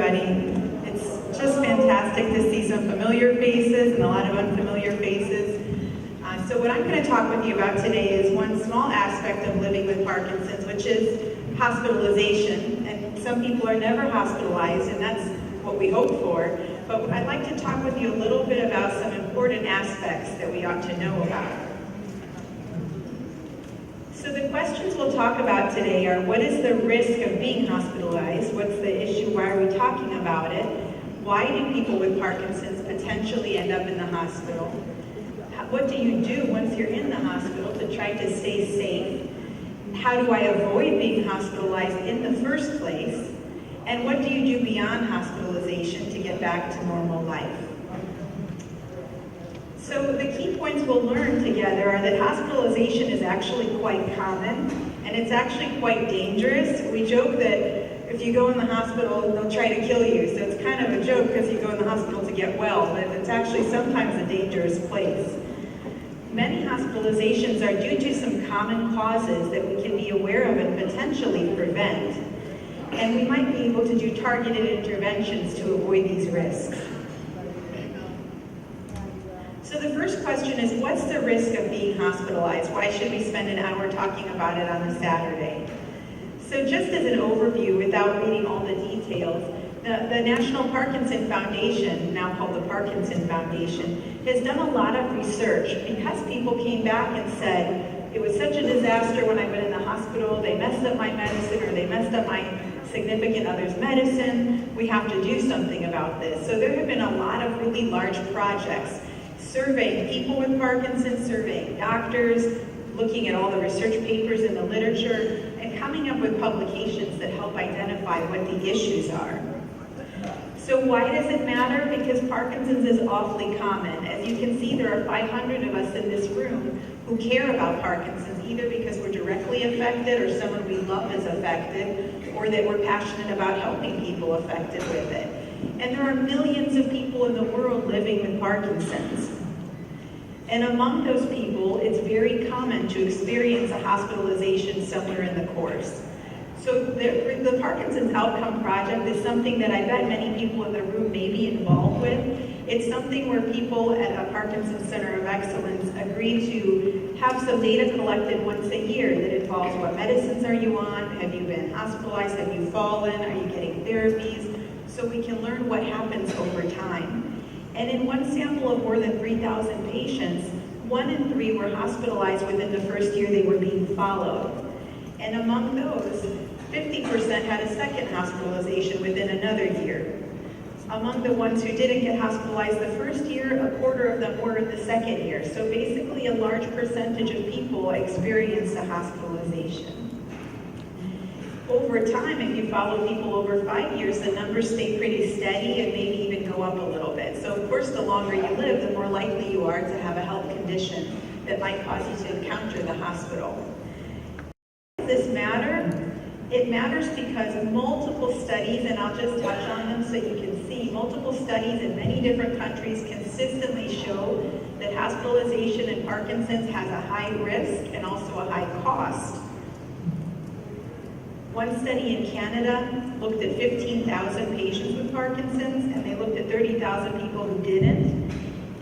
everybody. It's just fantastic to see some familiar faces and a lot of unfamiliar faces. So what I'm going to talk with you about today is one small aspect of living with Parkinson's, which is hospitalization. And some people are never hospitalized, and that's what we hope for. But I'd like to talk with you a little bit about some important aspects that we ought to know about. So the questions we'll talk about today are, what is the risk of being hospitalized? What's the issue? Why are we talking about it? Why do people with Parkinson's potentially end up in the hospital? What do you do once you're in the hospital to try to stay safe? How do I avoid being hospitalized in the first place? And what do you do beyond hospitalization to get back to normal life? So the key points we'll learn together are that hospitalization is actually quite common, and it's actually quite dangerous. We joke that if you go in the hospital, they'll try to kill you. So it's kind of a joke because you go in the hospital to get well, but it's actually sometimes a dangerous place. Many hospitalizations are due to some common causes that we can be aware of and potentially prevent. And we might be able to do targeted interventions to avoid these risks. So the first question is, what's the risk of being hospitalized? Why should we spend an hour talking about it on a Saturday? So just as an overview, without reading all the details, the National Parkinson Foundation, now called the Parkinson Foundation, has done a lot of research because people came back and said, it was such a disaster when I went in the hospital, they messed up my medicine or they messed up my significant other's medicine, we have to do something about this. So there have been a lot of really large projects surveying people with Parkinson's, surveying doctors, looking at all the research papers in the literature, and coming up with publications that help identify what the issues are. So why does it matter? Because Parkinson's is awfully common. As you can see, there are 500 of us in this room who care about Parkinson's, either because we're directly affected or someone we love is affected, or that we're passionate about helping people affected with it. And there are millions of people in the world living with Parkinson's. And among those people, it's very common to experience a hospitalization somewhere in the course. So the Parkinson's Outcome Project is something that I bet many people in the room may be involved with. It's something where people at a Parkinson's Center of Excellence agree to have some data collected once a year that involves what medicines are you on, have you been hospitalized, have you fallen, are you getting therapies, so we can learn what happens over time. And in one sample of more than 3,000 patients, 1 in 3 were hospitalized within the first year they were being followed. And among those, 50% had a second hospitalization within another year. Among the ones who didn't get hospitalized the first year, a quarter of them were in the second year. So basically a large percentage of people experienced a hospitalization. Over time, if you follow people over 5 years, the numbers stay pretty steady and maybe even go up a little bit. So of course, the longer you live, the more likely you are to have a health condition that might cause you to encounter the hospital. Does this matter? It matters because multiple studies, and I'll just touch on them so you can see, multiple studies in many different countries consistently show that hospitalization in Parkinson's has a high risk and also a high cost. One study in Canada looked at 15,000 patients with Parkinson's, and they looked at 30,000 people who didn't.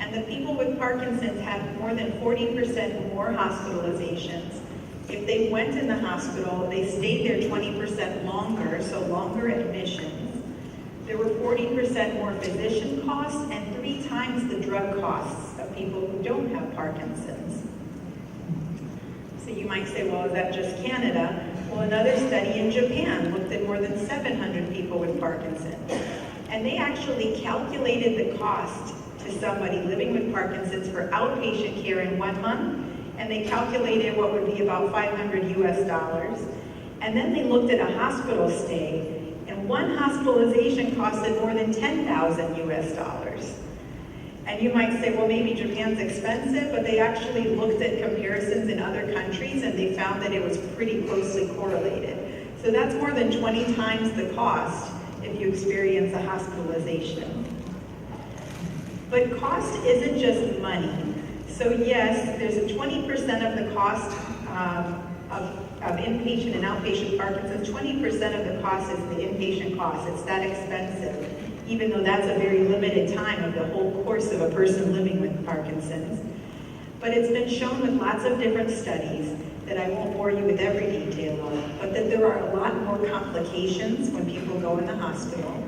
And the people with Parkinson's had more than 40% more hospitalizations. If they went in the hospital, they stayed there 20% longer, so longer admissions. There were 40% more physician costs and 3 times the drug costs of people who don't have Parkinson's. So you might say, well, is that just Canada? Well, another study in Japan looked at more than 700 people with Parkinson's. And they actually calculated the cost to somebody living with Parkinson's for outpatient care in 1 month, and they calculated what would be about $500 US. And then they looked at a hospital stay, and one hospitalization costed more than $10,000 US. And you might say, well, maybe Japan's expensive, but they actually looked at comparisons in other countries and they found that it was pretty closely correlated. So that's more than 20 times the cost if you experience a hospitalization. But cost isn't just money. So yes, there's a 20% of the cost of inpatient and outpatient Parkinson's, 20% of the cost is the inpatient cost. It's that expensive, even though that's a very limited time of the whole course of a person living with Parkinson's. But it's been shown with lots of different studies that I won't bore you with every detail of, but that there are a lot more complications when people go in the hospital.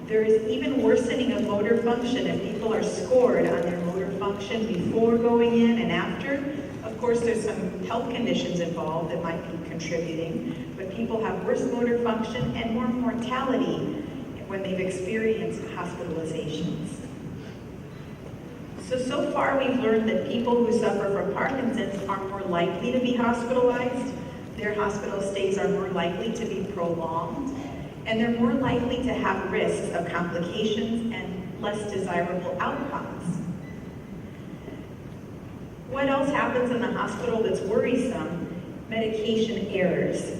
There is even worsening of motor function if people are scored on their motor function before going in and after. Of course, there's some health conditions involved that might be contributing, but people have worse motor function and more mortality when they've experienced hospitalizations. So far we've learned that people who suffer from Parkinson's are more likely to be hospitalized, their hospital stays are more likely to be prolonged, and they're more likely to have risks of complications and less desirable outcomes. What else happens in the hospital that's worrisome? Medication errors.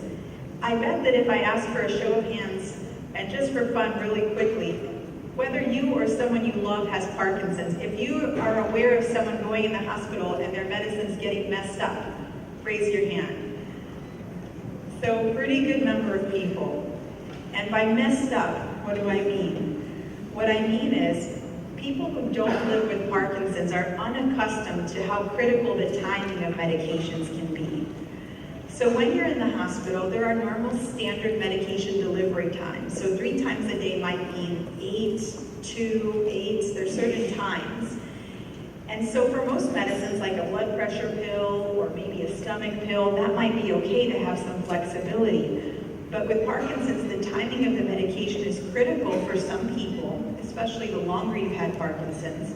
I bet that if I ask for a show of hands, and just for fun really quickly, whether you or someone you love has Parkinson's, if you are aware of someone going in the hospital and their medicine's getting messed up, raise your hand. So pretty good number of people. And by messed up, what do I mean? What I mean is people who don't live with Parkinson's are unaccustomed to how critical the timing of medications can be. So when you're in the hospital, there are normal standard medication delivery times. So 3 times a day might mean 8, 2, 8, there's certain times. And so for most medicines, like a blood pressure pill or maybe a stomach pill, that might be okay to have some flexibility. But with Parkinson's, the timing of the medication is critical for some people, especially the longer you've had Parkinson's.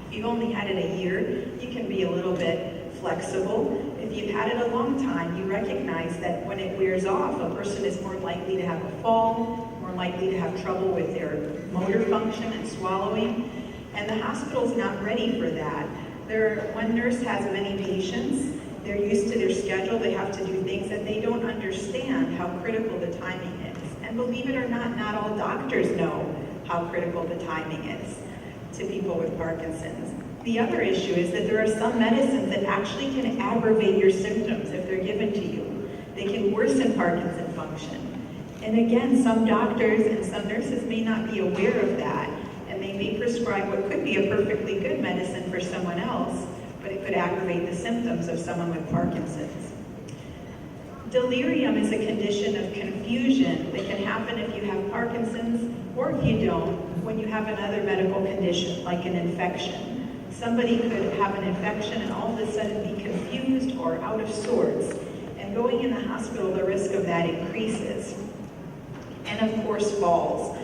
If you've only had it a year, you can be a little bit flexible. If you've had it a long time, you recognize that when it wears off, a person is more likely to have a fall, more likely to have trouble with their motor function and swallowing, and the hospital's not ready for that. One nurse has many patients, they're used to their schedule, they have to do things that they don't understand how critical the timing is. And believe it or not all doctors know how critical the timing is to people with Parkinson's. The other issue is that there are some medicines that actually can aggravate your symptoms if they're given to you. They can worsen Parkinson's function. And again, some doctors and some nurses may not be aware of that, and they may prescribe what could be a perfectly good medicine for someone else, but it could aggravate the symptoms of someone with Parkinson's. Delirium is a condition of confusion that can happen if you have Parkinson's or if you don't, when you have another medical condition like an infection. Somebody could have an infection and all of a sudden be confused or out of sorts. And going in the hospital, the risk of that increases. And of course, falls.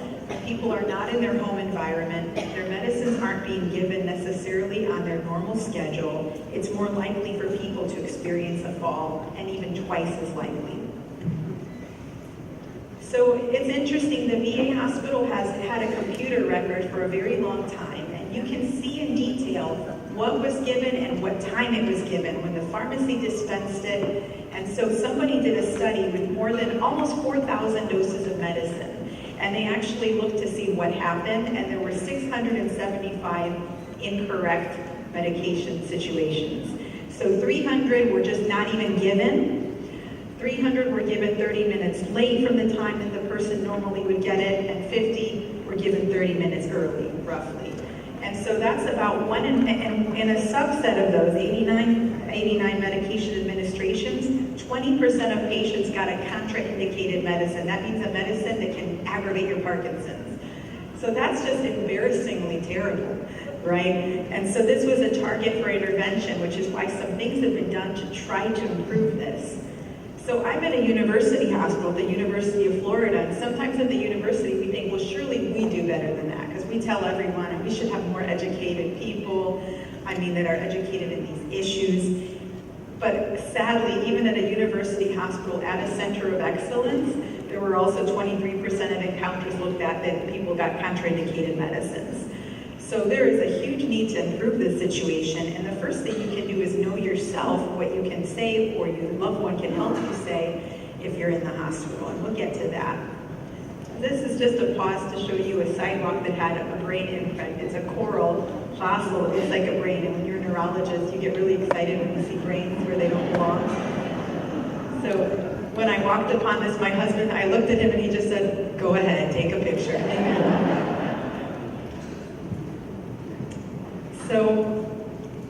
People are not in their home environment. Their medicines aren't being given necessarily on their normal schedule. It's more likely for people to experience a fall, and even twice as likely. So it's interesting, the VA hospital has had a computer record for a very long time, and you can see in detail what was given and what time it was given when the pharmacy dispensed it. And so somebody did a study with more than almost 4,000 doses of medicine, and they actually looked to see what happened, and there were 675 incorrect medication situations. So 300 were just not even given. 300 were given 30 minutes late from the time that the person normally would get it, and 50 were given 30 minutes early, roughly. And so that's about one in a subset of those 89 medication administrations, 20% of patients got a contraindicated medicine. That means a medicine that can aggravate your Parkinson's. So that's just embarrassingly terrible, right? And so this was a target for intervention, which is why some things have been done to try to improve this. So I'm at a university hospital, the University of Florida, and sometimes at the university we think, well, surely we do better than that, because we tell everyone, and we should have more educated people, that are educated in these issues. But sadly, even at a university hospital, at a center of excellence, there were also 23% of encounters looked at that people got contraindicated medicines. So there is a huge need to improve this situation, and the first thing you can do is know yourself what you can say or your loved one can help you say if you're in the hospital, and we'll get to that. This is just a pause to show you a sidewalk that had a brain imprint. It's a coral fossil, it looks like a brain, and when you're a neurologist, you get really excited when you see brains where they don't belong. So when I walked upon this, my husband, I looked at him and he just said, "Go ahead, take a picture." So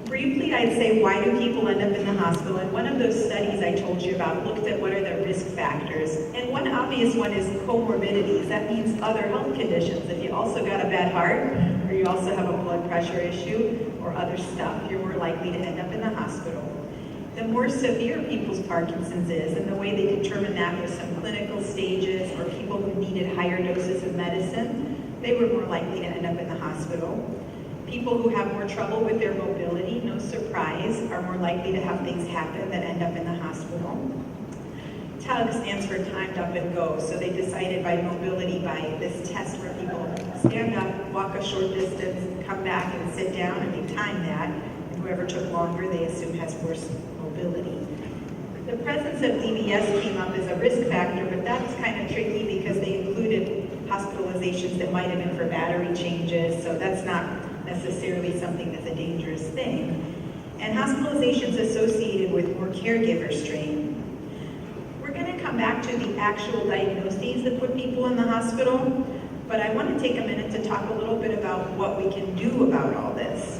briefly, I'd say, why do people end up in the hospital? And one of those studies I told you about looked at what are the risk factors. And one obvious one is comorbidities. That means other health conditions. If you also got a bad heart, or you also have a blood pressure issue, or other stuff, you're more likely to end up in the hospital. The more severe people's Parkinson's is, and the way they determine that was some clinical stages or people who needed higher doses of medicine, they were more likely to end up in the hospital. People who have more trouble with their mobility, no surprise, are more likely to have things happen that end up in the hospital. TUG stands for timed up and go, so they decided by mobility, by this test where people stand up, walk a short distance, come back and sit down, and they time that, and whoever took longer they assume has worse mobility. The presence of DBS came up as a risk factor, but that's kind of tricky because they included hospitalizations that might have been for battery changes, so that's not necessarily something that's a dangerous thing. And hospitalizations associated with more caregiver strain. We're going to come back to the actual diagnoses that put people in the hospital, but I want to take a minute to talk a little bit about what we can do about all this.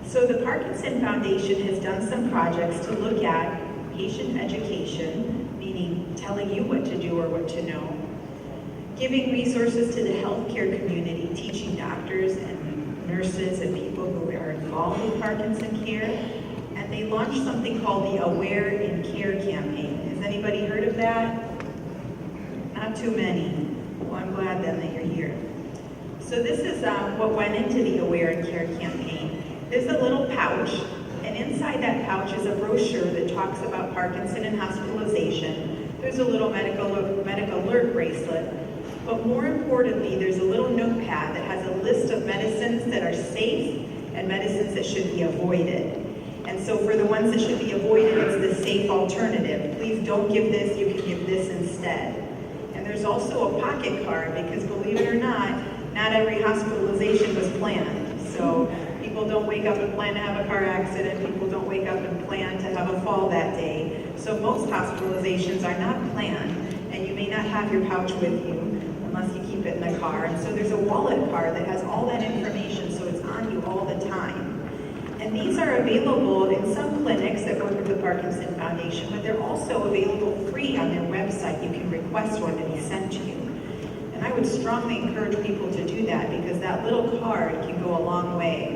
So the Parkinson Foundation has done some projects to look at patient education, meaning telling you what to do or what to know, giving resources to the healthcare community, teaching doctors and nurses and people who are involved in Parkinson care, and they launched something called the Aware in Care campaign. Has anybody heard of that? Not too many. Well, I'm glad then that you're here. So this is what went into the Aware in Care campaign. There's a little pouch, and inside that pouch is a brochure that talks about Parkinson and hospitalization. There's a little medical alert bracelet. But more importantly, there's a little notepad that has a list of medicines that are safe and medicines that should be avoided. And so for the ones that should be avoided, it's the safe alternative. Please don't give this, you can give this instead. And there's also a pocket card because believe it or not every hospitalization was planned. So people don't wake up and plan to have a car accident, people don't wake up and plan to have a fall that day. So most hospitalizations are not planned, and you may not have your pouch with you unless you keep it in the car. And so there's a wallet card that has all that information, so it's on you all the time. And these are available in some clinics that work with the Parkinson Foundation, but they're also available free on their website. You can request one to be sent to you. And I would strongly encourage people to do that because that little card can go a long way.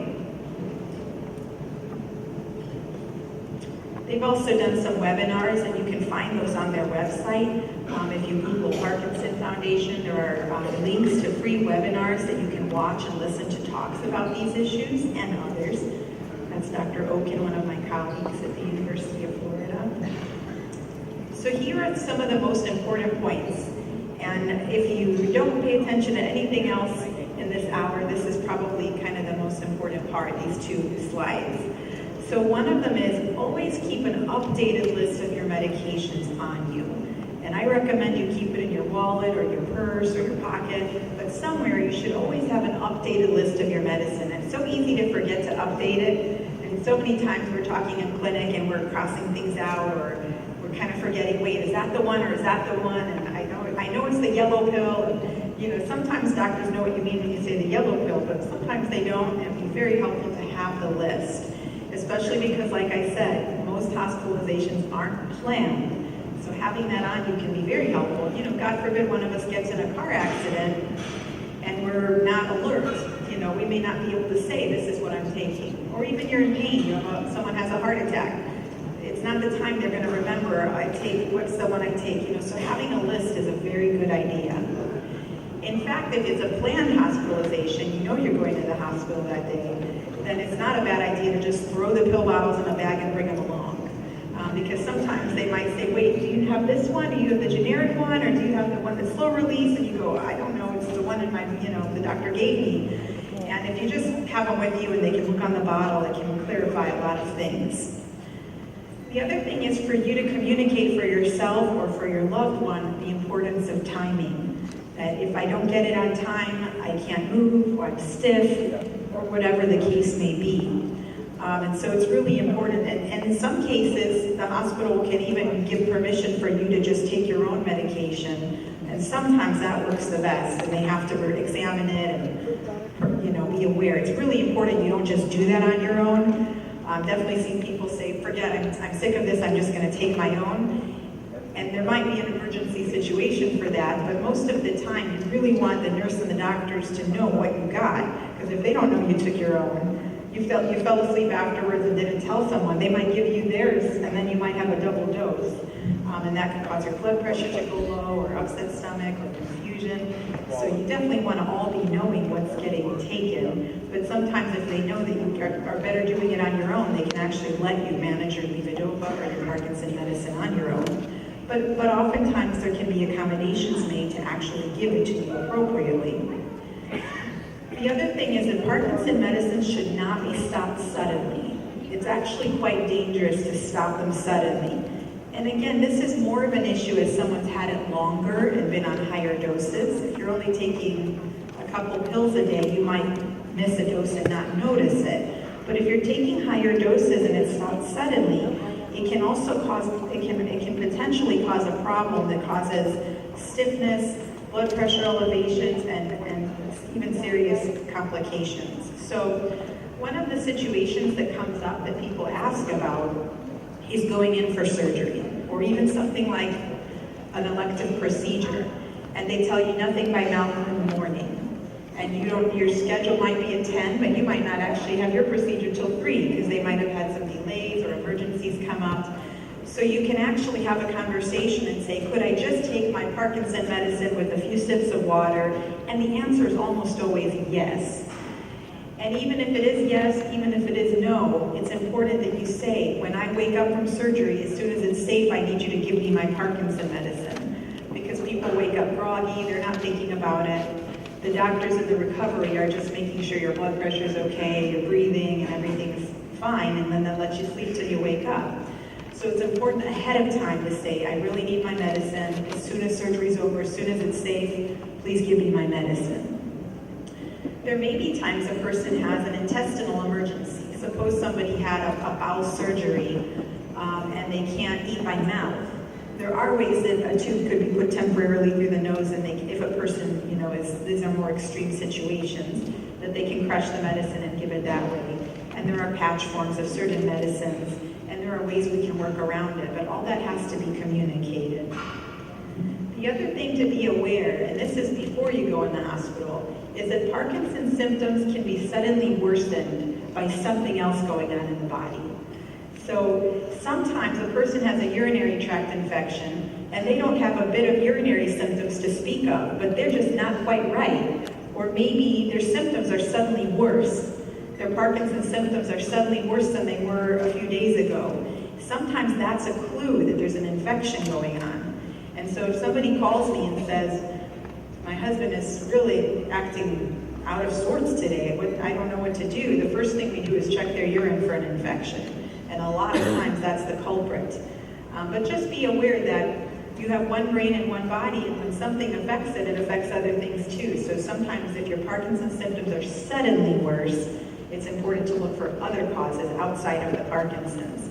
They've also done some webinars, and you can find those on their website. If you Google Parkinson Foundation, there are links to free webinars that you can watch and listen to talks about these issues and others. That's Dr. Oken, one of my colleagues at the University of Florida. So here are some of the most important points. And if you don't pay attention to anything else in this hour, this is probably kind of the most important part, these two slides. So one of them is always keep an updated list of your medications on you. And I recommend you keep it in your wallet or your purse or your pocket, but somewhere you should always have an updated list of your medicine. It's so easy to forget to update it, and so many times we're talking in clinic and we're crossing things out, or we're kind of forgetting, wait, is that the one or is that the one? And I know it's the yellow pill. And, you know, sometimes doctors know what you mean when you say the yellow pill, but sometimes they don't, and it'd be very helpful to have the list. Especially because, like I said, most hospitalizations aren't planned. So having that on you can be very helpful. You know, God forbid one of us gets in a car accident and we're not alert. You know, we may not be able to say, this is what I'm taking. Or even you're in pain, you know, someone has a heart attack. It's not the time they're going to remember, what's the one I take? You know, so having a list is a very good idea. In fact, if it's a planned hospitalization, you know you're going to the hospital that day, then it's not a bad idea to just throw the pill bottles in a bag and bring them along. Because sometimes they might say, wait, do you have this one? Do you have the generic one? Or do you have the one that's slow release? And you go, I don't know, it's the one in my, the doctor gave me. And if you just have them with you and they can look on the bottle, it can clarify a lot of things. The other thing is for you to communicate for yourself or for your loved one the importance of timing. That if I don't get it on time, I can't move, or I'm stiff, or whatever the case may be. And so it's really important, and in some cases, the hospital can even give permission for you to just take your own medication, and sometimes that works the best, and they have to examine it and, you know, be aware. It's really important you don't just do that on your own. I've definitely seen people say, forget it, I'm sick of this, I'm just going to take my own. And there might be an emergency situation for that, but most of the time you really want the nurse and the doctors to know what you got, because if they don't know you took your own, you fell asleep afterwards and didn't tell someone, they might give you theirs, and then you might have a double dose. And that can cause your blood pressure to go low, or upset stomach, or confusion. So you definitely want to all be knowing what's getting taken. But sometimes if they know that you are better doing it on your own, they can actually let you manage your levodopa or your Parkinson medicine on your own. But oftentimes there can be accommodations made to actually give it to you appropriately. The other thing is that Parkinson medicines should not be stopped suddenly. It's actually quite dangerous to stop them suddenly. And again, this is more of an issue as someone's had it longer and been on higher doses. If you're only taking a couple pills a day, you might miss a dose and not notice it. But if you're taking higher doses and it's stopped suddenly, it can also cause, it can potentially cause a problem that causes stiffness, blood pressure elevations, and even serious complications. So one of the situations that comes up that people ask about is going in for surgery, or even something like an elective procedure, and they tell you nothing by mouth in the morning. And your schedule might be at 10, but you might not actually have your procedure till 3, because they might have had some delays or emergencies come up. So you can actually have a conversation and say, could I just take my Parkinson medicine with a few sips of water? And the answer is almost always yes. And even if it is yes, even if it is no, it's important that you say, when I wake up from surgery, as soon as it's safe, I need you to give me my Parkinson medicine. Because people wake up groggy, they're not thinking about it. The doctors in the recovery are just making sure your blood pressure is okay, you're breathing, and everything's fine, and then they'll let you sleep till you wake up. So it's important ahead of time to say, I really need my medicine. As soon as surgery's over, as soon as it's safe, please give me my medicine. There may be times a person has an intestinal emergency. Suppose somebody had a bowel surgery and they can't eat by mouth. There are ways that a tube could be put temporarily through the nose, and if a person, you know, these are more extreme situations, that they can crush the medicine and give it that way. And there are patch forms of certain medicines, and there are ways we can work around it, but all that has to be communicated. The other thing to be aware, and this is before you go in the hospital, is that Parkinson's symptoms can be suddenly worsened by something else going on in the body. So sometimes a person has a urinary tract infection and they don't have a bit of urinary symptoms to speak of, but they're just not quite right. Or maybe their symptoms are suddenly worse. Their Parkinson's symptoms are suddenly worse than they were a few days ago. Sometimes that's a clue that there's an infection going on. And so if somebody calls me and says, my husband is really acting out of sorts today, I don't know what to do, the first thing we do is check their urine for an infection. And a lot of times that's the culprit. But just be aware that you have one brain and one body, and when something affects it, it affects other things too. So sometimes if your Parkinson's symptoms are suddenly worse, it's important to look for other causes outside of the Parkinson's.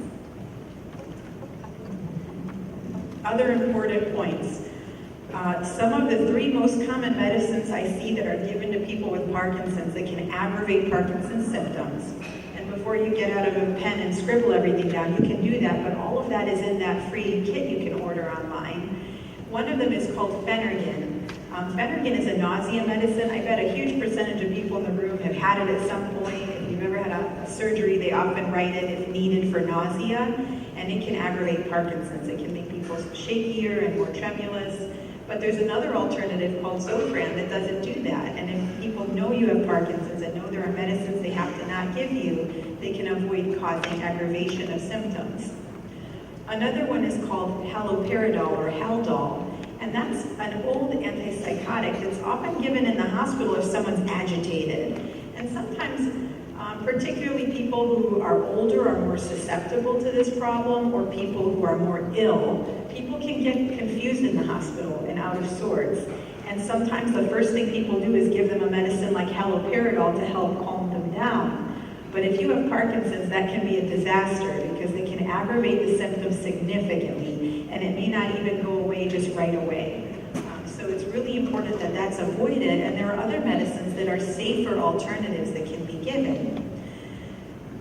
Other important points. Some of the 3 most common medicines I see that are given to people with Parkinson's that can aggravate Parkinson's symptoms. And before you get out of a pen and scribble everything down, you can do that, but all of that is in that free kit you can order online. One of them is called Phenergan. Phenergan is a nausea medicine. I bet a huge percentage of people in the room have had it at some point. If you've ever had a surgery, they often write it if needed for nausea, and it can aggravate Parkinson's. It can make people shakier and more tremulous. But there's another alternative called Zofran that doesn't do that. And if people know you have Parkinson's and know there are medicines they have to not give you, they can avoid causing aggravation of symptoms. Another one is called Haloperidol or Haldol, and that's an old antipsychotic that's often given in the hospital if someone's agitated. And sometimes, particularly people who are older are more susceptible to this problem, or people who are more ill. People can get confused in the hospital and out of sorts. And sometimes the first thing people do is give them a medicine like haloperidol to help calm them down. But if you have Parkinson's, that can be a disaster because they can aggravate the symptoms significantly, and it may not even go away just right away. So it's really important that that's avoided, and there are other medicines that are safer alternatives that can be given.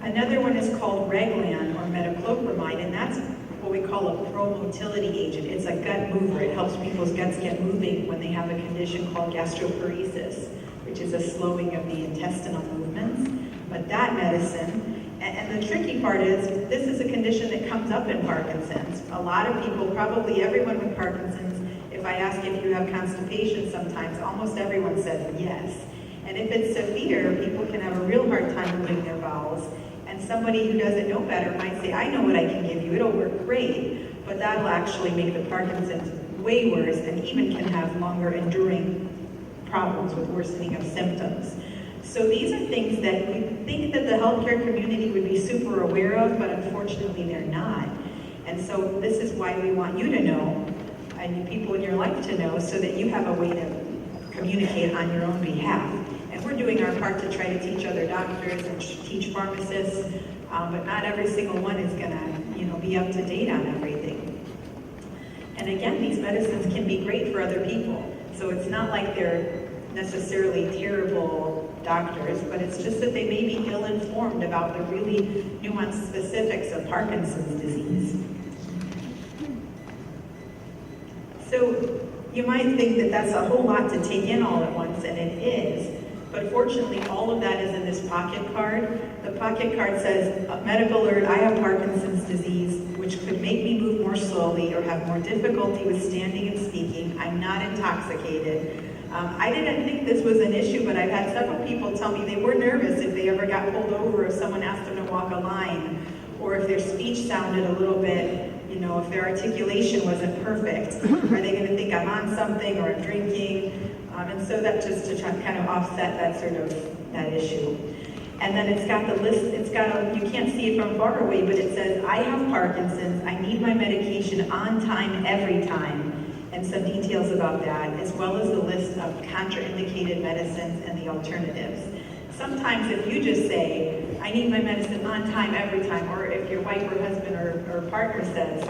Another one is called Reglan or metoclopramide, and that's what we call a pro-motility agent. It's a gut mover. It helps people's guts get moving when they have a condition called gastroparesis, which is a slowing of the intestinal movements. But that medicine, and the tricky part is, this is a condition that comes up in Parkinson's. A lot of people, probably everyone with Parkinson's, if I ask if you have constipation sometimes, almost everyone says yes. And if it's severe, people can have a real hard time moving their bowels. And somebody who doesn't know better might say, I know what I can give you, it'll work great. But that'll actually make the Parkinson's way worse and even can have longer enduring problems with worsening of symptoms. So these are things that we think that the healthcare community would be super aware of, but unfortunately they're not. And so this is why we want you to know, and people in your life to know, so that you have a way to communicate on your own behalf. And we're doing our part to try to teach other doctors and teach pharmacists, but not every single one is gonna, be up to date on everything. And again, these medicines can be great for other people. So it's not like they're necessarily terrible doctors, but it's just that they may be ill-informed about the really nuanced specifics of Parkinson's disease. So you might think that that's a whole lot to take in all at once, and it is. But fortunately, all of that is in this pocket card. The pocket card says, medical alert, I have Parkinson's disease, which could make me move more slowly or have more difficulty with standing and speaking. I'm not intoxicated. I didn't think this was an issue, but I've had several people tell me they were nervous if they ever got pulled over, if someone asked them to walk a line, or if their speech sounded a little bit, if their articulation wasn't perfect. Are they going to think I'm on something or I'm drinking? And so that just to try to kind of offset that issue. And then it's got the list, you can't see it from far away, but it says, I have Parkinson's, I need my medication on time, every time, and some details about that, as well as the list of contraindicated medicines and the alternatives. Sometimes if you just say, I need my medicine on time, every time, or if your wife or husband or partner says,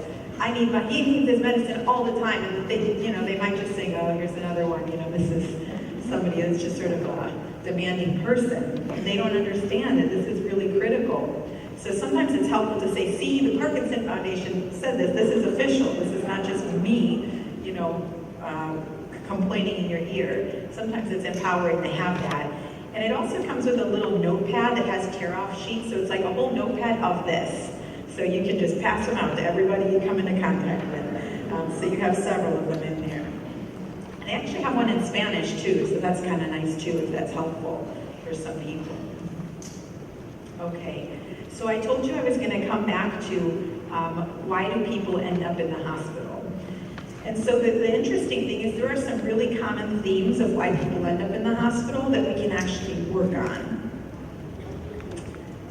he needs his medicine all the time, and they might just say, oh, here's another one, this is somebody that's just sort of a demanding person, and they don't understand that this is really critical. So sometimes it's helpful to say, see, the Parkinson Foundation said this is official, this is not just me, complaining in your ear. Sometimes it's empowering to have that. And it also comes with a little notepad that has tear-off sheets, so it's like a whole notepad of this. So you can just pass them out to everybody you come into contact with. So you have several of them in there. And I actually have one in Spanish too, so that's kind of nice too, if that's helpful for some people. Okay, so I told you I was going to come back to why do people end up in the hospital? And so the interesting thing is there are some really common themes of why people end up in the hospital that we can actually work on.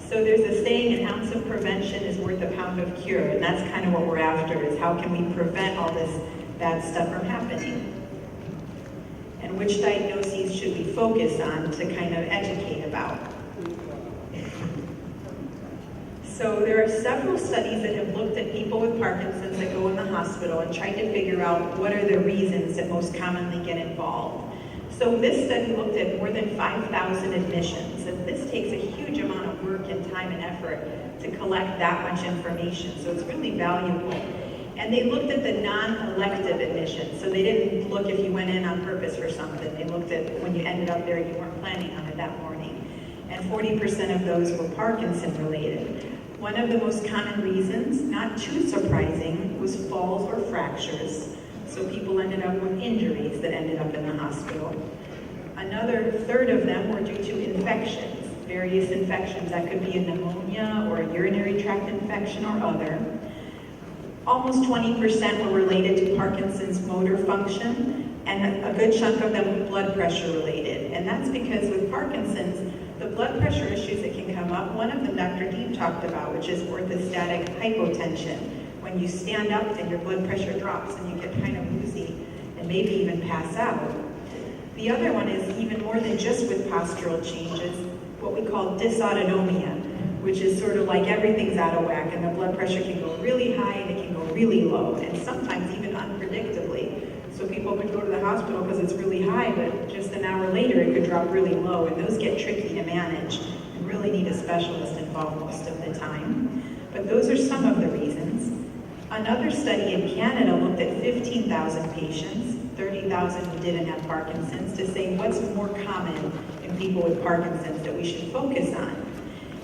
So there's a saying, an ounce of prevention is worth a pound of cure, and that's kind of what we're after, is how can we prevent all this bad stuff from happening? And which diagnoses should we focus on to kind of educate about? So there are several studies that have looked at people with Parkinson's that go in the hospital and tried to figure out what are the reasons that most commonly get involved. So this study looked at more than 5,000 admissions, and this takes a huge amount of work and time and effort to collect that much information, so it's really valuable. And they looked at the non-elective admissions, so they didn't look if you went in on purpose for something. They looked at when you ended up there, you weren't planning on it that morning. And 40% of those were Parkinson related. One of the most common reasons, not too surprising, was falls or fractures. So people ended up with injuries that ended up in the hospital. Another third of them were due to infections, various infections. That could be a pneumonia or a urinary tract infection or other. Almost 20% were related to Parkinson's motor function, and a good chunk of them were blood pressure related. And that's because with Parkinson's, the blood pressure issues that can come up, one of them Dr. Deeb talked about, which is orthostatic hypotension. When you stand up and your blood pressure drops and you get kind of woozy and maybe even pass out. The other one is even more than just with postural changes. what we call dysautonomia, which is sort of like everything's out of whack, and the blood pressure can go really high and it can go really low, and sometimes even unpredictably. So people could go to the hospital because it's really high, but just an hour later it could drop really low, and those get tricky to manage and really need a specialist involved most of the time. But those are some of the reasons. Another study in Canada looked at 15,000 patients, 30,000 who didn't have Parkinson's, to say what's more common in people with Parkinson's that we should focus on.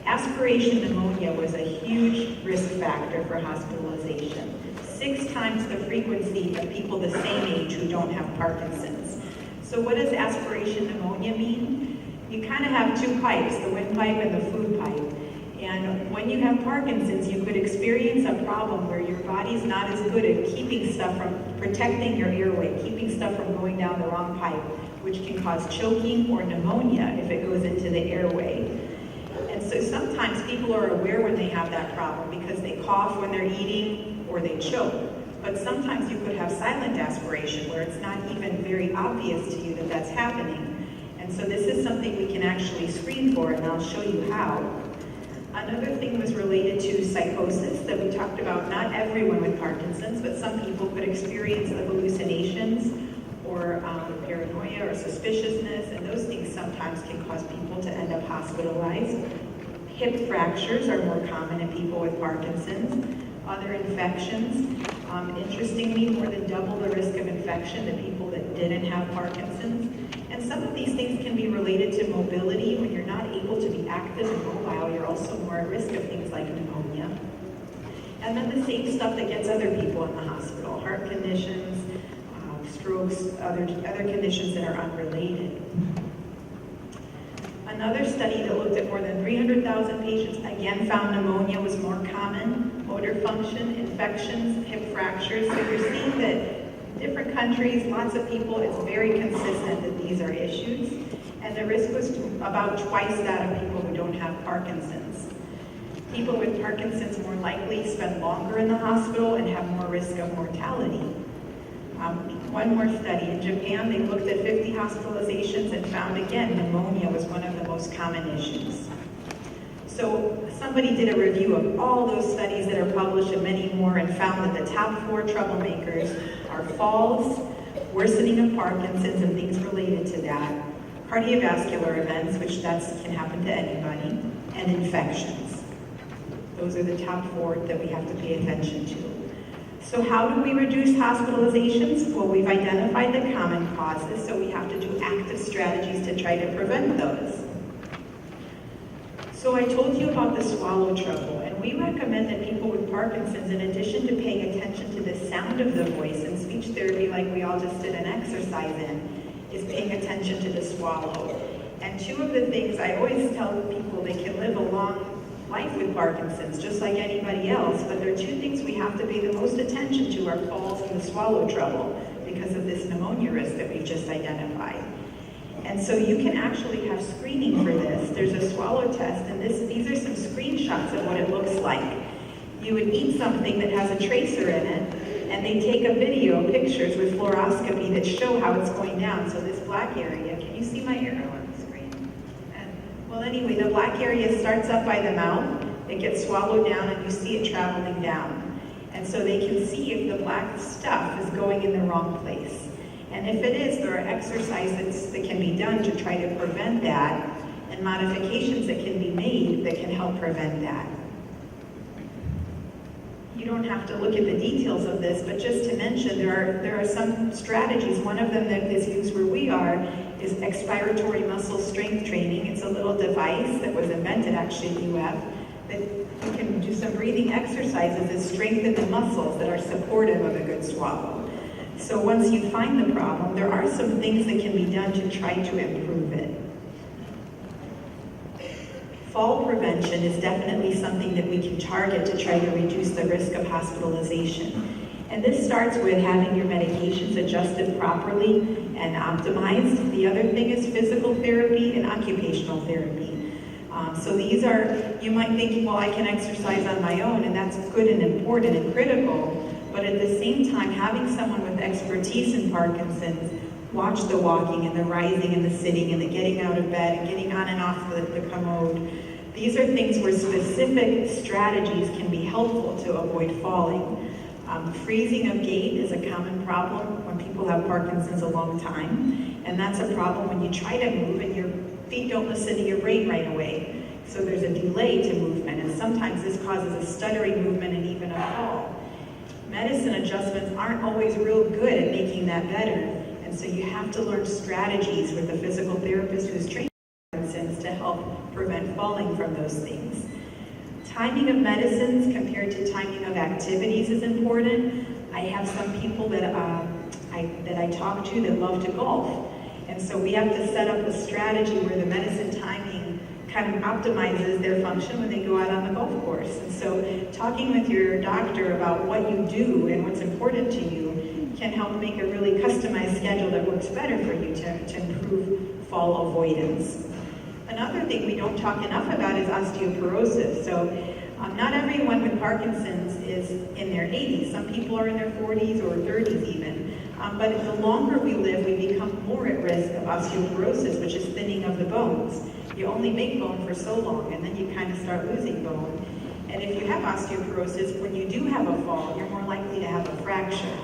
Aspiration pneumonia was a huge risk factor for hospitalization, 6 times the frequency of people the same age who don't have Parkinson's. So what does aspiration pneumonia mean? You kind of have 2 pipes, the windpipe and the food pipe. And when you have Parkinson's, you could experience a problem where your body's not as good at keeping stuff from protecting your airway, keeping stuff from going down the wrong pipe, which can cause choking or pneumonia if it goes into the airway. And so sometimes people are aware when they have that problem because they cough when they're eating or they choke. But sometimes you could have silent aspiration where it's not even very obvious to you that that's happening. And so this is something we can actually screen for, and I'll show you how. Another thing was related to psychosis that we talked about. Not everyone with Parkinson's, but some people could experience the hallucinations or paranoia or suspiciousness, and those things sometimes can cause people to end up hospitalized. Hip fractures are more common in people with Parkinson's. Other infections, interestingly, more than double the risk of infection than people that didn't have Parkinson's. And some of these things can be related to mobility. When you're not able to be active and mobile, you're also more at risk of things like pneumonia. And then the same stuff that gets other people in the hospital, heart conditions, strokes, other conditions that are unrelated. Another study that looked at more than 300,000 patients, again found pneumonia was more common, motor function, infections, hip fractures. So you're seeing that different countries, lots of people, it's very consistent that these are issues. And the risk was about twice that of people who don't have Parkinson's. People with Parkinson's more likely spend longer in the hospital and have more risk of mortality. One more study. In Japan, they looked at 50 hospitalizations and found again pneumonia was one of the most common issues. So somebody did a review of all those studies that are published and many more and found that the top 4 troublemakers are falls, worsening of Parkinson's and things related to that, cardiovascular events, which can happen to anybody, and infections. Those are the top 4 that we have to pay attention to. So how do we reduce hospitalizations? Well, we've identified the common causes, so we have to do active strategies to try to prevent those. So I told you about the swallow trouble, and we recommend that people with Parkinson's, in addition to paying attention to the sound of the voice, and speech therapy like we all just did an exercise in, is paying attention to the swallow. And 2 of the things I always tell people, they can live a long life with Parkinson's, just like anybody else, but there are 2 things we have to pay the most attention to are falls and the swallow trouble because of this pneumonia risk that we've just identified. And so you can actually have screening for this. There's a swallow test, and these are some screenshots of what it looks like. You would eat something that has a tracer in it, and they take a video, pictures with fluoroscopy that show how it's going down. So this black area, can you see my arrow on the screen? Well, anyway, the black area starts up by the mouth, it gets swallowed down, and you see it traveling down. And so they can see if the black stuff is going in the wrong place. And if it is, there are exercises that can be done to try to prevent that, and modifications that can be made that can help prevent that. You don't have to look at the details of this, but just to mention, there are some strategies. One of them that is used where we are is expiratory muscle strength training. It's a little device that was invented actually in UF that you can do some breathing exercises that strengthen the muscles that are supportive of a good swallow. So once you find the problem, there are some things that can be done to try to improve it. Fall prevention is definitely something that we can target to try to reduce the risk of hospitalization. And this starts with having your medications adjusted properly and optimized. The other thing is physical therapy and occupational therapy. So these are, you might think, well, I can exercise on my own, and that's good and important and critical. But at the same time, having someone with expertise in Parkinson's watch the walking and the rising and the sitting and the getting out of bed and getting on and off the commode. These are things where specific strategies can be helpful to avoid falling. Freezing of gait is a common problem when people have Parkinson's a long time, and that's a problem when you try to move and your feet don't listen to your brain right away. So there's a delay to movement, and sometimes this causes a stuttering movement and even a fall. Medicine adjustments aren't always real good at making that better, and so you have to learn strategies with a physical therapist who's trained in Parkinson's to help prevent falling from those things. Timing of medicines compared to timing of activities is important. I have some people that I talk to that love to golf, and so we have to set up a strategy where the medicine timing kind of optimizes their function when they go out on the golf course. And so talking with your doctor about what you do and what's important to you can help make a really customized schedule that works better for you to improve fall avoidance. Another thing we don't talk enough about is osteoporosis. So not everyone with Parkinson's is in their 80s. Some people are in their 40s or 30s even. But the longer we live, we become more at risk of osteoporosis, which is thinning of the bones. You only make bone for so long, and then you kind of start losing bone. And if you have osteoporosis, when you do have a fall, you're more likely to have a fracture.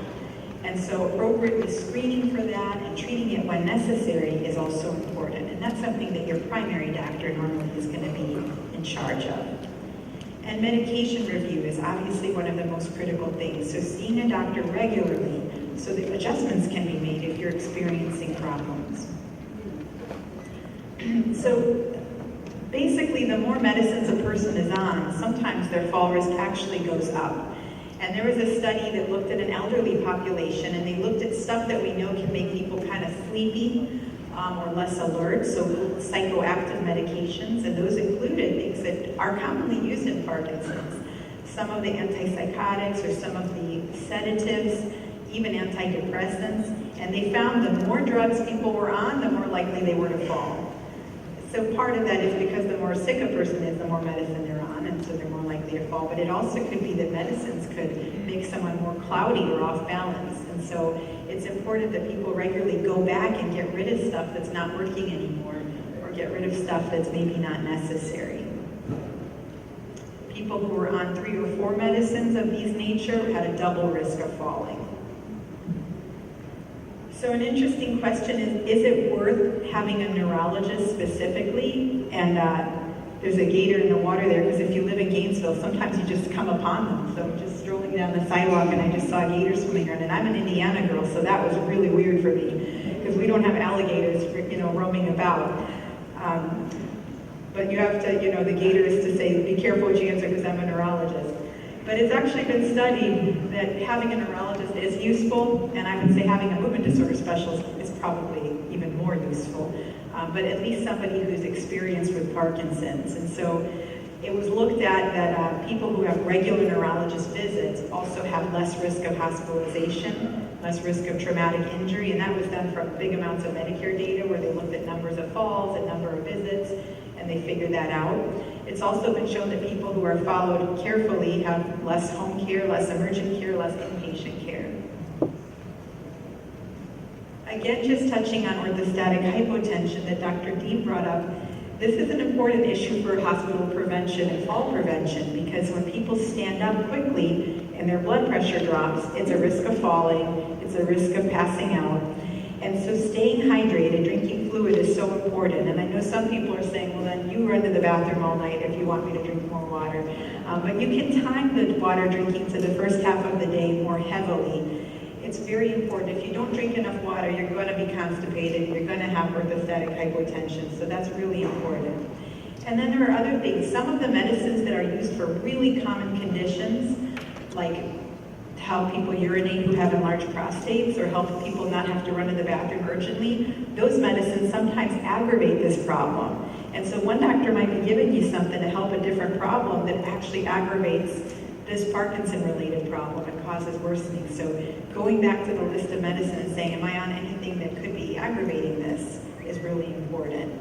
And so appropriately screening for that and treating it when necessary is also important. And that's something that your primary doctor normally is going to be in charge of. And medication review is obviously one of the most critical things. So seeing a doctor regularly so that adjustments can be made if you're experiencing problems. So basically, the more medicines a person is on, sometimes their fall risk actually goes up. And there was a study that looked at an elderly population, and they looked at stuff that we know can make people kind of sleepy or less alert, so psychoactive medications, and those included things that are commonly used in Parkinson's. Some of the antipsychotics or some of the sedatives, even antidepressants, and they found the more drugs people were on, the more likely they were to fall. So part of that is because the more sick a person is, the more medicine they're on, and so they're more likely to fall. But it also could be that medicines could make someone more cloudy or off balance. And so it's important that people regularly go back and get rid of stuff that's not working anymore, or get rid of stuff that's maybe not necessary. People who were on 3 or 4 medicines of these nature had a double risk of falling. So an interesting question is it worth having a neurologist specifically? And there's a gator in the water there, because if you live in Gainesville, sometimes you just come upon them. So I'm just strolling down the sidewalk and I just saw gators swimming around. And I'm an Indiana girl, so that was really weird for me, because we don't have alligators, roaming about. But you have to, the gator is to say, be careful what you answer, because I'm a neurologist. But it's actually been studied that having a neurologist is useful, and I would say having a movement disorder specialist is probably even more useful, but at least somebody who's experienced with Parkinson's. And so it was looked at that people who have regular neurologist visits also have less risk of hospitalization, less risk of traumatic injury, and that was done from big amounts of Medicare data where they looked at numbers of falls and number of visits, and they figured that out. It's also been shown that people who are followed carefully have less home care, less emergent care, less inpatient care. Again, just touching on orthostatic hypotension that Dr. Dean brought up, this is an important issue for hospital prevention and fall prevention, because when people stand up quickly and their blood pressure drops, it's a risk of falling, it's a risk of passing out. And so staying hydrated, drinking fluid is so important. And I know some people are saying, well, then you run to the bathroom all night if you want me to drink more water. But you can time the water drinking to the first half of the day more heavily. It's very important. If you don't drink enough water, you're going to be constipated, you're going to have orthostatic hypotension. So that's really important. And then there are other things. Some of the medicines that are used for really common conditions, like help people urinate who have enlarged prostates, or help people not have to run to the bathroom urgently, those medicines sometimes aggravate this problem. And so one doctor might be giving you something to help a different problem that actually aggravates this Parkinson-related problem and causes worsening. So going back to the list of medicine and saying, am I on anything that could be aggravating this, is really important.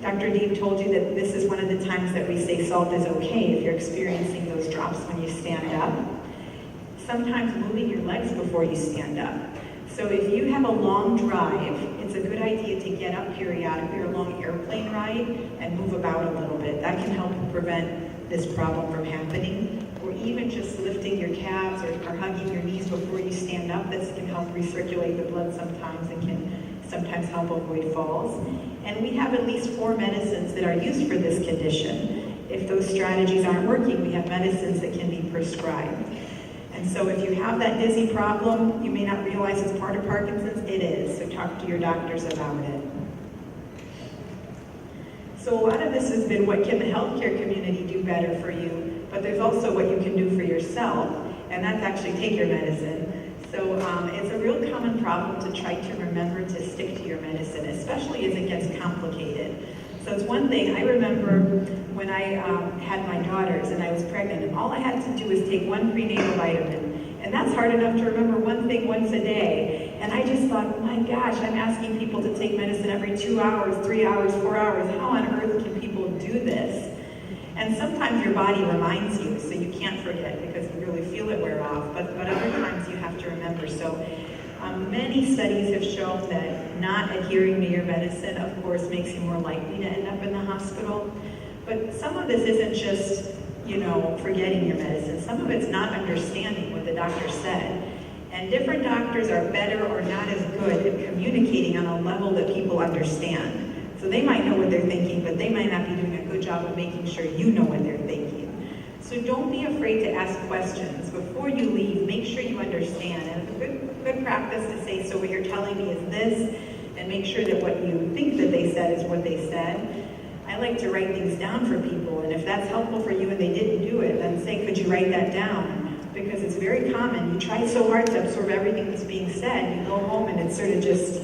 Dr. Dean told you that this is one of the times that we say salt is okay if you're experiencing those drops when you stand up. Sometimes moving your legs before you stand up. So if you have a long drive, it's a good idea to get up periodically or a long airplane ride and move about a little bit. That can help prevent this problem from happening. Or even just lifting your calves or hugging your knees before you stand up. This can help recirculate the blood sometimes and can sometimes help avoid falls. And we have at least 4 medicines that are used for this condition. If those strategies aren't working, we have medicines that can be prescribed. And so if you have that dizzy problem, you may not realize it's part of Parkinson's. It is, so talk to your doctors about it. So a lot of this has been what can the healthcare community do better for you, but there's also what you can do for yourself, and that's actually take your medicine. So it's a real common problem to try to remember to stick to your medicine, especially as it gets complicated. So it's one thing, I remember when I had my daughters and I was pregnant, and all I had to do was take 1 prenatal vitamin. And that's hard enough to remember one thing once a day. And I just thought, my gosh, I'm asking people to take medicine every 2 hours, 3 hours, 4 hours. How on earth can people do this? And sometimes your body reminds you, so you can't forget because you really feel it wear off. But other times you have to remember. So many studies have shown that not adhering to your medicine, of course, makes you more likely to end up in the hospital. But some of this isn't just, forgetting your medicine. Some of it's not understanding what the doctor said. And different doctors are better or not as good at communicating on a level that people understand. So they might know what they're thinking, but they might not be doing a good job of making sure you know what they're thinking. So don't be afraid to ask questions. Before you leave, make sure you understand. And it's a good practice to say, so what you're telling me is this, and make sure that what you think that they said is what they said. I like to write things down for people, and if that's helpful for you and they didn't do it, then say, could you write that down? Because it's very common. You try so hard to absorb everything that's being said, you go home and it's sort of just,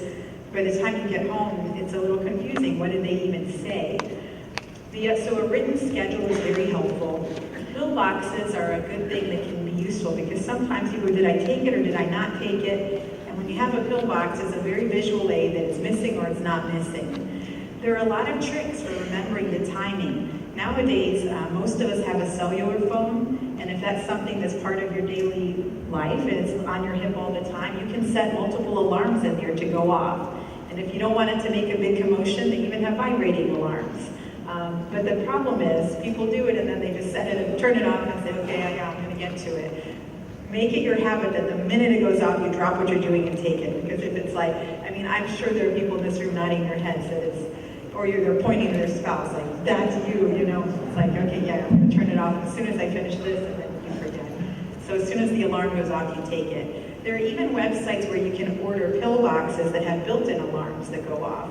by the time you get home, it's a little confusing. What did they even say? So a written schedule is very helpful. Pill boxes are a good thing that can be useful because sometimes you go, did I take it or did I not take it? And when you have a pill box, it's a very visual aid that it's missing or it's not missing. There are a lot of tricks for remembering the timing. Nowadays, most of us have a cellular phone, and if that's something that's part of your daily life and it's on your hip all the time, you can set multiple alarms in there to go off. And if you don't want it to make a big commotion, they even have vibrating alarms. But the problem is, people do it and then they just set it and turn it off and say, okay, I'm going to get to it. Make it your habit that the minute it goes off, you drop what you're doing and take it. Because if it's like, I'm sure there are people in this room nodding their heads that it's, or they're pointing to their spouse, like, that's you, It's like, okay, yeah, I'm going to turn it off as soon as I finish this, and then you forget. So as soon as the alarm goes off, you take it. There are even websites where you can order pill boxes that have built-in alarms that go off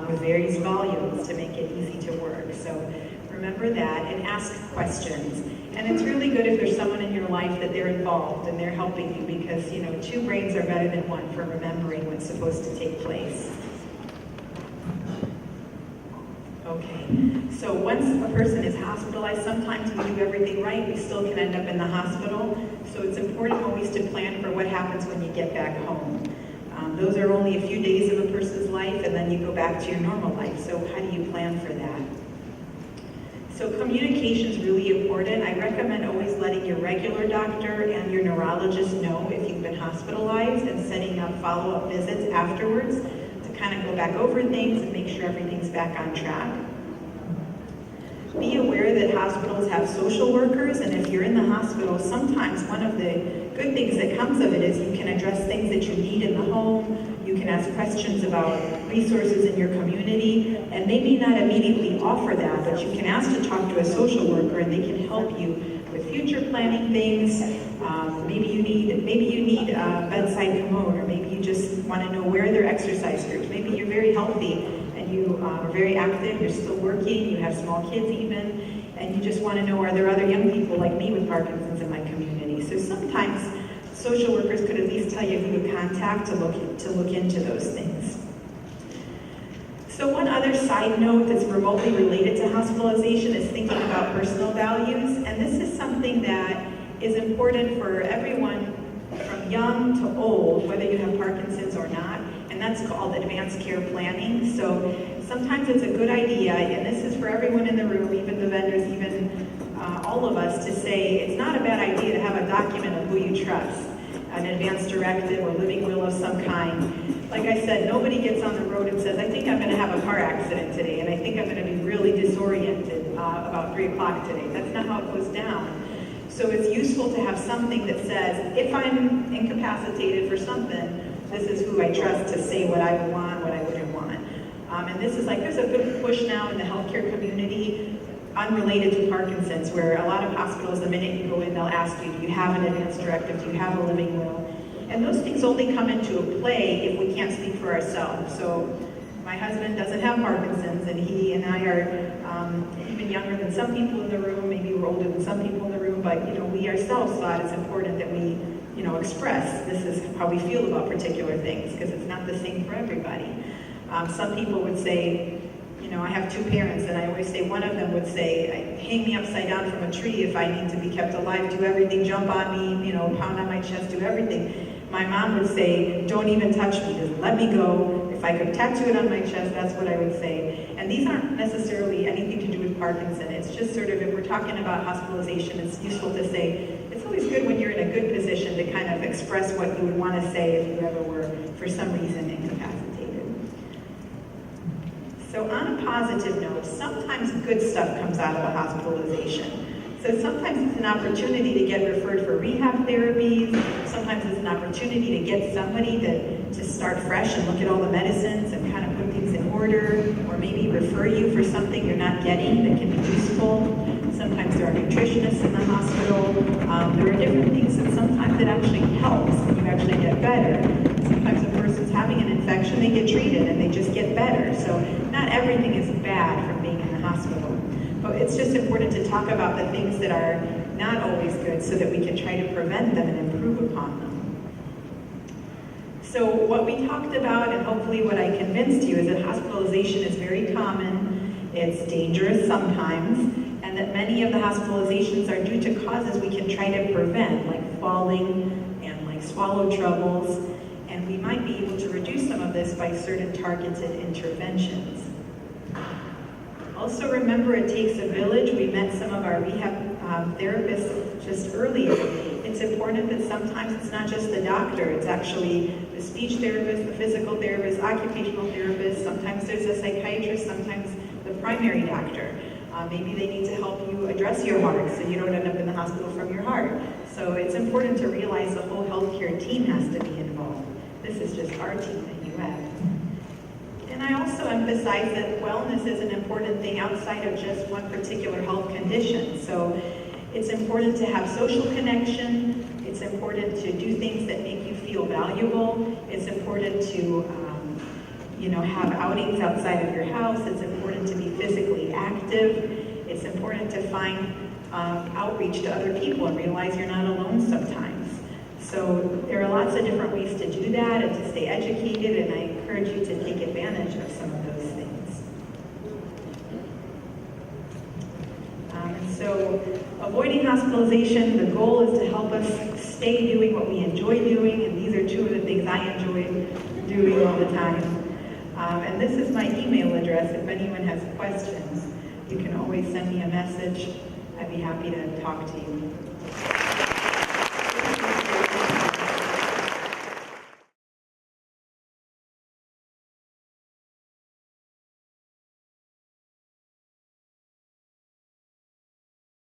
with various volumes to make it easy to work. So remember that and ask questions. And it's really good if there's someone in your life that they're involved and they're helping you because, 2 brains are better than 1 for remembering what's supposed to take place. Okay, so once a person is hospitalized, sometimes we do everything right, we still can end up in the hospital. So it's important always to plan for what happens when you get back home. Those are only a few days of a person's life, and then you go back to your normal life. So how do you plan for that? So communication is really important. I recommend always letting your regular doctor and your neurologist know if you've been hospitalized and setting up follow-up visits afterwards to kind of go back over things and make sure everything's back on track. Be aware that hospitals have social workers, and if you're in the hospital, sometimes one of the good things that comes of it is you can address things that you need in the home, you can ask questions about resources in your community, and they may not immediately offer that, but you can ask to talk to a social worker and they can help you with future planning things. Maybe you need a bedside commode, or maybe you just want to know where there are exercise groups. Maybe you're very healthy and you are very active, you're still working, you have small kids even, and you just want to know, are there other young people like me with Parkinson's in my community? So sometimes social workers could at least tell you who to contact to look into those things. So one other side note that's remotely related to hospitalization is thinking about personal values, and this is something that is important for everyone from young to old, whether you have Parkinson's or not, and that's called advanced care planning. So sometimes it's a good idea, and this is for everyone in the room, even the vendors, even all of us, to say it's not a bad idea to have a document of who you trust. an advance directive or living will of some kind. Like I said, nobody gets on the road and says, I think I'm going to have a car accident today, and I think I'm going to be really disoriented about 3 o'clock today. That's not how it goes down. So it's useful to have something that says, if I'm incapacitated for something, this is who I trust to say what I would want, what I wouldn't want. And this is like, there's a good push now in the healthcare community, unrelated to Parkinson's, where a lot of hospitals, the minute you go in, they'll ask you, do you have an advance directive, do you have a living will? And those things only come into play if we can't speak for ourselves. So my husband doesn't have Parkinson's, and he and I are even younger than some people in the room, maybe we're older than some people in the room, but we ourselves thought it's important that we express this is how we feel about particular things, because it's not the same for everybody. Some people would say, I have 2 parents, and I always say one of them would say, hang me upside down from a tree if I need to be kept alive, do everything, jump on me, pound on my chest, do everything. My mom would say, don't even touch me, just let me go. If I could tattoo it on my chest, that's what I would say. And these aren't necessarily anything to do with Parkinson. It's just sort of, if we're talking about hospitalization, it's useful to say, it's always good when you're in a good position to kind of express what you would want to say if you ever were, for some reason, incapacitated. So on a positive note, sometimes good stuff comes out of a hospitalization. So sometimes it's an opportunity to get referred for rehab therapies. Sometimes it's an opportunity to get somebody to start fresh and look at all the medicines and kind of put things in order, or maybe refer you for something you're not getting that can be useful. Sometimes there are nutritionists in the hospital. There are different things that sometimes it actually helps when you actually get better. Sometimes a person's having an infection, they get treated and they just get better. So not everything is bad from being in the hospital. But it's just important to talk about the things that are not always good so that we can try to prevent them and improve upon them. So what we talked about, and hopefully what I convinced you, is that hospitalization is very common, it's dangerous sometimes, and that many of the hospitalizations are due to causes we can try to prevent, like falling and like swallow troubles, and we might be able to reduce some of this by certain targeted interventions. Also remember, it takes a village. We met some of our rehab therapists just earlier. It's important that sometimes it's not just the doctor, it's actually the speech therapist, the physical therapist, occupational therapist, sometimes there's a psychiatrist, sometimes the primary doctor. Maybe they need to help you address your heart so you don't end up in the hospital from your heart. So it's important to realize the whole healthcare team has to be involved. This is just our team that you have. And I also emphasize that wellness is an important thing outside of just one particular health condition. So it's important to have social connection. It's important to do things that make you feel valuable. It's important to have outings outside of your house. It's important to be physically active. It's important to find outreach to other people and realize you're not alone sometimes. So there are lots of different ways to do that and to stay educated, and I encourage you to take advantage of some of those things. And so avoiding hospitalization, the goal is to help us stay doing what we enjoy doing, and these are 2 of the things I enjoy doing all the time. And this is my email address. If anyone has questions, you can always send me a message. I'd be happy to talk to you.